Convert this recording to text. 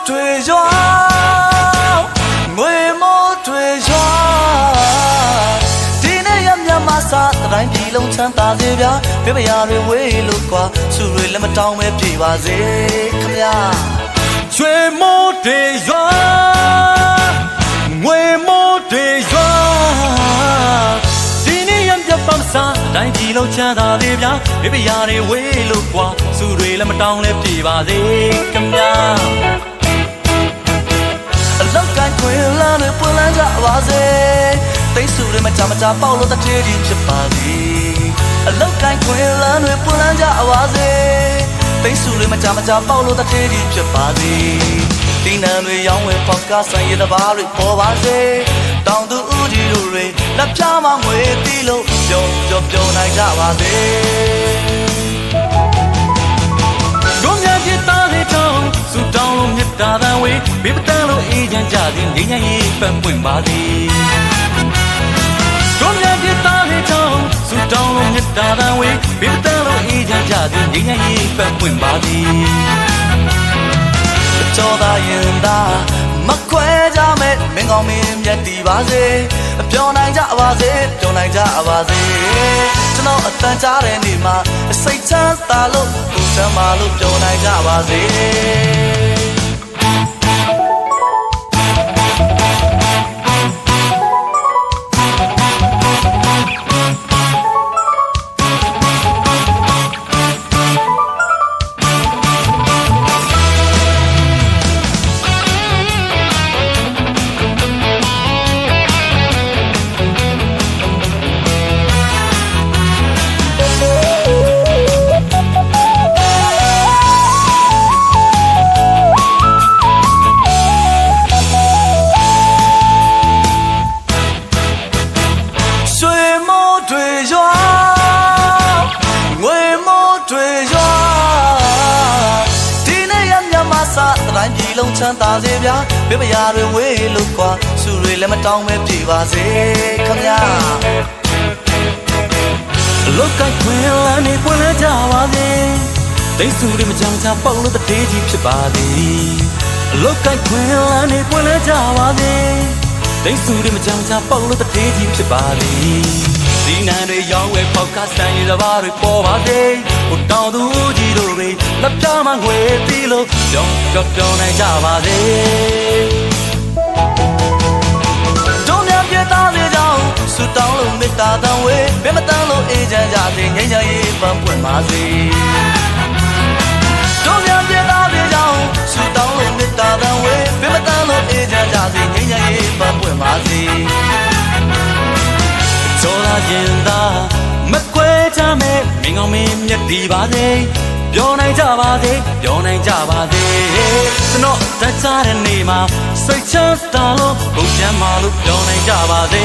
对着，为么对着？今年也没马萨，但皮龙长大这边，别被伢人围路过，苏瑞那么长没皮袜子，看呀，为么对着？为么对着？今年也没马萨，但皮龙长大这边，别被伢人围路过，苏瑞那么长没皮袜子，看呀。လောက်ကန်ခွင်လန်းတွေပွင့်လန်းကြပါစေတိတ်ဆူတွေမကြမကြပေါက်လို့တစ်ထည်ကြီးဖြစ်ပါစေအလောက်ကန်ခွင်လန်းတွေပွင့်လန်းကြပါစေတိတ်ဆူတွေမကြမကြပေါက်လို့တစ်ထည်ကြီးဖြစ်ပါစေဒီနံတွေရောင်းဝယ်ပေါက်ကဆိုင်ရတဲ့ဘာတွေပေါ်ပါစေတောင်သူဦးကြီးတို့တွေလက်ပြမငွေတီးလို့ပျော်နိုင်ကြပါစေ苏当路မြတ်တာတန်ဝေးဘေးပတန်းလို့အေးချမ်းကြသည်ငြိမ်းချမ်းရေးပန်းပွင့်ပါသည်တို့မြတ်ပြသားလေးချောင်း苏当路မြတ်တာတန်ဝေးဘေးပတန်းလို့အေးချမ်းကြသည်ငြိမ်းချမ်းရေးပန်းပွင့်ပါသည်ကြောသာရင်သာမခွဲကြမဲ့မင်းကောင်းမင်းမြတ်တည်ပါစေပျော်နိုင်ကြပါစေပျော်နိုင်ကြပါစေကျွန်တော်အတန်ကြားတဲ့နေ့မှာစိတ်ချမ်းသာလို့ကိုယ်ချမ်းသာလို့ပျော်နိုင်ကြပါစေလုံးချမ်းသာစေဗျာဘေးမယာတွေဝေးလို့ကွာစုတွေလည်းမတောင်းပဲပြေပါစေခမညာလောကခွင်လန်းနေပွင့်လာကြပါစေတိတ်စုတွေမကြမ်းချပေါက်လို့တည်းကြီးဖြစ်ပါသည်လောကခွင်လန်းနေပွင့်လာကြပါစေတိတ်စုတွေမကြမ်းချပေါက်လို့တည်းကြီးဖြစ်ပါသည်ဒီနံတွေရောင်းဝယ်ပေါက်ကဆိုင်ရတဲ့ဘာတွေပေါ်ပါစေဟိုတောင်သူကြီးတို့တွေလက်ပြမငွေပြီးလို့ပျော်နိုင်ကြပါစေတို့များပြသားစေကြောင်းဆူတောင်းလို့မေတ္တာတန်ဝေးဘယ်မတန်းလို့အေးချမ်းကြစေငြိမ်းချမ်းရေးပန်းပွင့်ပါစေတို့များပြသားစေကြောင်းဆူတောင်းလို့မေတ္တာတန်ဝေးဘယ်မတန်းလို့အေးချမ်းကြစေငြိမ်းချမ်းရေးပန်းပွင့်ပါစေကြောလာရင်သာမကွဲကြမဲ့မင်းကောင်းမင်းမြတ်တည်ပါစေပျော်နိုင်ကြပါစေပျော်နိုင်ကြပါစေကျွန်တော်တခြားတဲ့နေ့မှာစိတ်ချမ်းသာလို့ဘုံချမ်းသာလို့ပျော်နိုင်ကြပါစေ